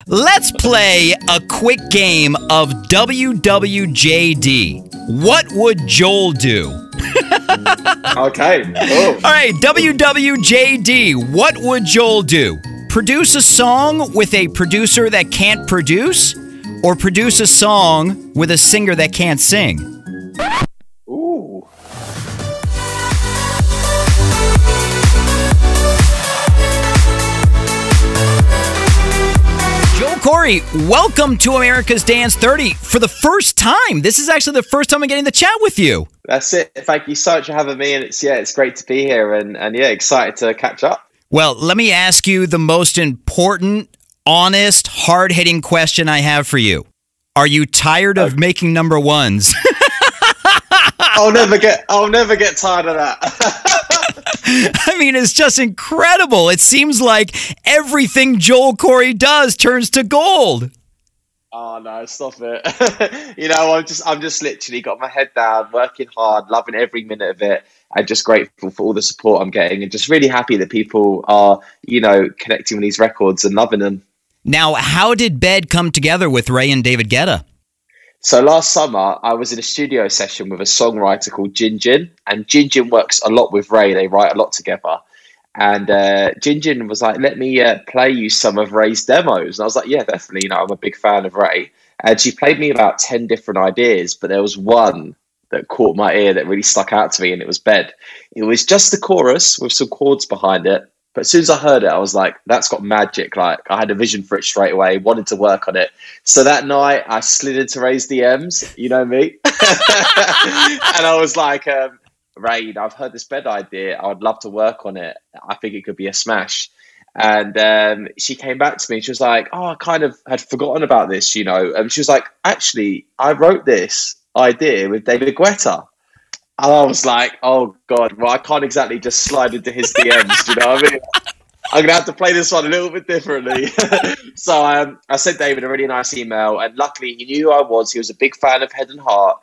Let's play a quick game of WWJD. What would Joel do? Okay. Oh. All right, WWJD. What would Joel do? Produce a song with a producer that can't produce, or produce a song with a singer that can't sing? Ooh. Corry, welcome to America's Dance 30 for the first time. This is actually the first time I'm getting to chat with you. That's it. Thank you so much for having me. And it's great to be here and excited to catch up. Well, let me ask you the most important, honest, hard-hitting question I have for you. Are you tired of making number ones? I'll never get tired of that. I mean, it's just incredible. It seems like everything Joel Corry does turns to gold. Oh no, stop it. I'm just literally got my head down, working hard, loving every minute of it, and just grateful for all the support I'm getting, and just really happy that people are, connecting with these records and loving them. Now, how did Bed come together with RAYE and David Guetta? So last summer, I was in a studio session with a songwriter called Jin, and Jin works a lot with RAYE. They write a lot together. And Jin was like, let me play you some of RAYE's demos. And I was like, yeah, definitely. I'm a big fan of RAYE. And she played me about 10 different ideas, but there was one that caught my ear that really stuck out to me, and it was Bed. It was just the chorus with some chords behind it. But as soon as I heard it, I was like, that's got magic. Like, I had a vision for it straight away, wanted to work on it. So that night, I slid into RAYE's DMs, you know me. And I was like, RAYE, I've heard this Bed idea. I would love to work on it. I think it could be a smash. And she came back to me and she was like, oh, I kind of had forgotten about this, And she was like, actually, I wrote this idea with David Guetta. And I was like, oh, God, well, I can't exactly just slide into his DMs, you know what I mean? I'm going to have to play this one a little bit differently. So I sent David a really nice email, and luckily he knew who I was. He was a big fan of Head and Heart.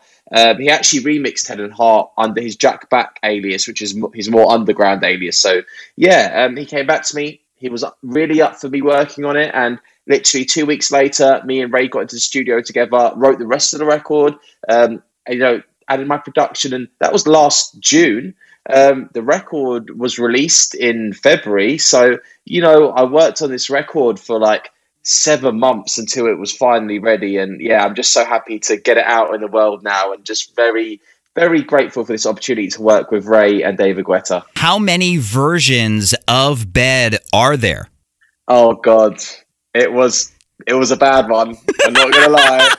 He actually remixed Head and Heart under his Jack Back alias, which is his more underground alias. So, yeah, he came back to me. He was really up for me working on it, and literally 2 weeks later, me and RAYE got into the studio together, wrote the rest of the record, added my production, and that was last June. The record was released in February. So, I worked on this record for like 7 months until it was finally ready. And yeah, I'm just so happy to get it out in the world now, and just very, very grateful for this opportunity to work with RAYE and David Guetta. How many versions of Bed are there? Oh God, it was a bad one. I'm not gonna lie.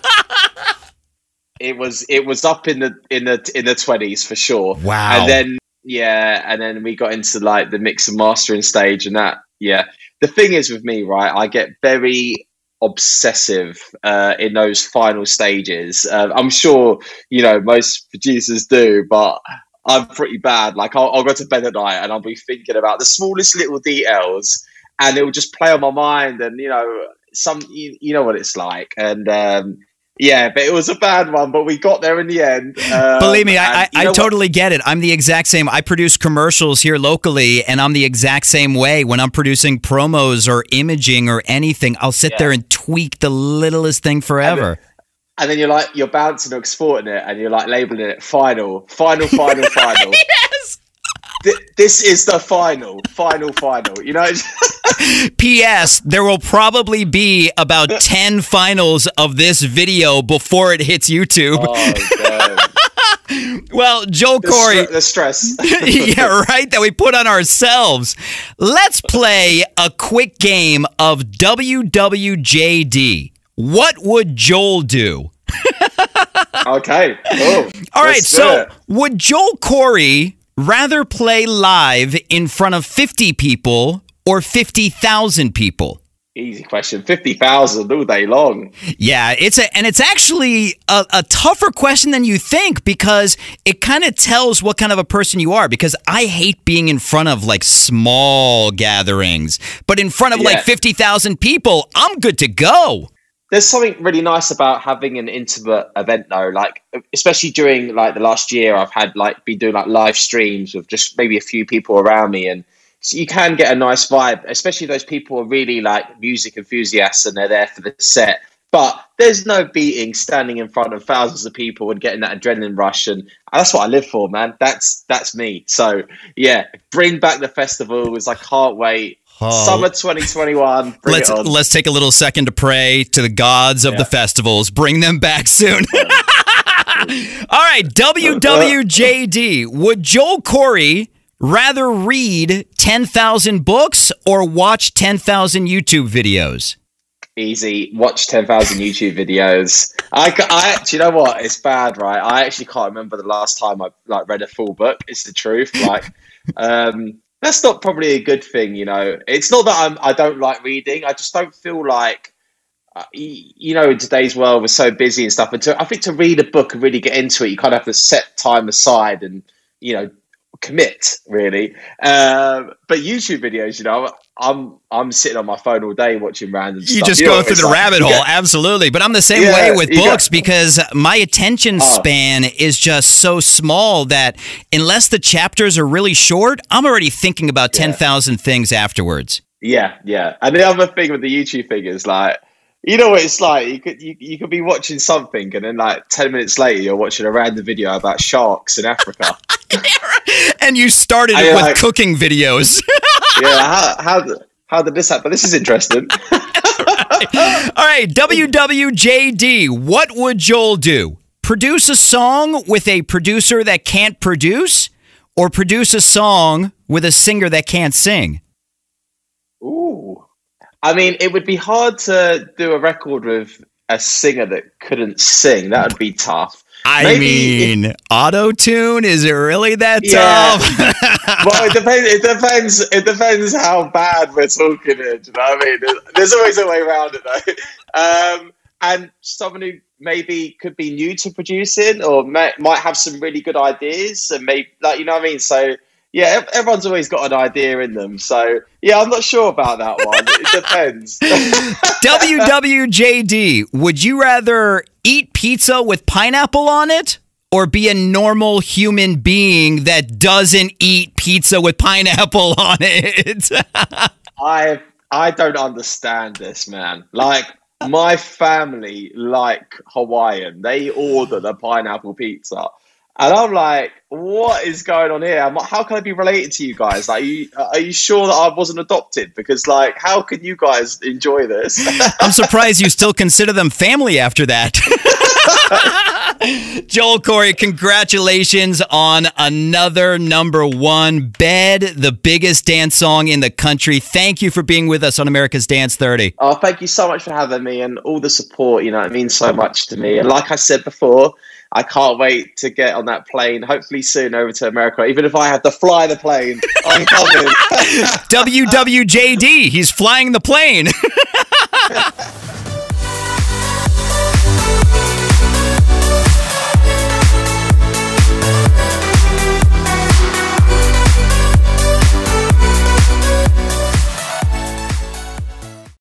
It was up in the 20s for sure. Wow. And then we got into like the mix and mastering stage, and that, yeah. The thing is with me, right, I get very obsessive in those final stages. I'm sure, most producers do, but I'm pretty bad. Like I'll go to bed at night and I'll be thinking about the smallest little details, and it will just play on my mind, and you know what it's like. And yeah, but it was a bad one, but we got there in the end. Believe me, I totally get it. I'm the exact same. I produce commercials here locally, and I'm the exact same way. When I'm producing promos or imaging or anything, I'll sit there and tweak the littlest thing forever. And then you're bouncing or exporting it, and you're like labeling it final. Yes! This is the final. P.S. There will probably be about 10 finals of this video before it hits YouTube. Oh, God. Well, Joel Corry. The stress. Yeah, right, that we put on ourselves. Let's play a quick game of WWJD. What would Joel do? Okay. Oh, all right, so would Joel Corry rather play live in front of 50 people or 50,000 people? Easy question. 50,000 all day long. Yeah, it's actually a tougher question than you think, because it kind of tells what kind of a person you are. Because I hate being in front of like small gatherings, but in front of like 50,000 people, I'm good to go. There's something really nice about having an intimate event though, like especially during like the last year, I've had been doing like live streams with just maybe a few people around me, and you can get a nice vibe, especially if those people are really like music enthusiasts and they're there for the set. But there's no beating standing in front of thousands of people and getting that adrenaline rush, and that's what I live for, man. That's me. So yeah, bring back the festivals. I can't wait. Summer 2021. Bring it on. Let's take a little second to pray to the gods of the festivals. Bring them back soon. All right, WWJD. Would Joel Corry rather read 10,000 books or watch 10,000 YouTube videos? Easy. Watch 10,000 YouTube videos. I actually, you know what? It's bad, right? I actually can't remember the last time I like read a full book. It's the truth. Like, that's not probably a good thing, you know. It's not that I don't like reading. I just don't feel like, you know, in today's world we're so busy and stuff. And I think to read a book and really get into it, you kind of have to set time aside and, you know, commit really. But YouTube videos, you know, I'm sitting on my phone all day watching random stuff. You just go through the rabbit hole. Absolutely. But I'm the same way with books because my attention span is just so small that unless the chapters are really short, I'm already thinking about 10,000 things afterwards. Yeah. And the other thing with the YouTube thing is like, you know what it's like? You could be watching something and then like 10 minutes later you're watching a random video about sharks in Africa. And you started it with like, cooking videos. How did this happen? This is interesting. All right, WWJD. What would Joel do? Produce a song with a producer that can't produce, or produce a song with a singer that can't sing? Ooh. I mean, it would be hard to do a record with a singer that couldn't sing. That would be tough. I mean, auto-tune, is it really that tough? Well, it depends how bad we're talking here, do you know what I mean? There's always a way around it, though. And someone who maybe could be new to producing or might have some really good ideas and maybe, like, you know what I mean? So, yeah, everyone's always got an idea in them. So, yeah, I'm not sure about that one. It depends. WWJD, would you rather eat pizza with pineapple on it or be a normal human being that doesn't eat pizza with pineapple on it? I don't understand this, man. Like, my family like Hawaiian. They order the pineapple pizza. And I'm like, what is going on here? I'm like, how can I be related to you guys? Like, are you sure that I wasn't adopted? Because, like, how can you guys enjoy this? I'm surprised you still consider them family after that. Joel Corry, congratulations on another #1 Bed, the biggest dance song in the country. Thank you for being with us on America's Dance 30. Oh, thank you so much for having me and all the support. You know, it means so much to me. And like I said before, I can't wait to get on that plane, hopefully soon, over to America. Even if I have to fly the plane, I'm coming. WWJD, he's flying the plane.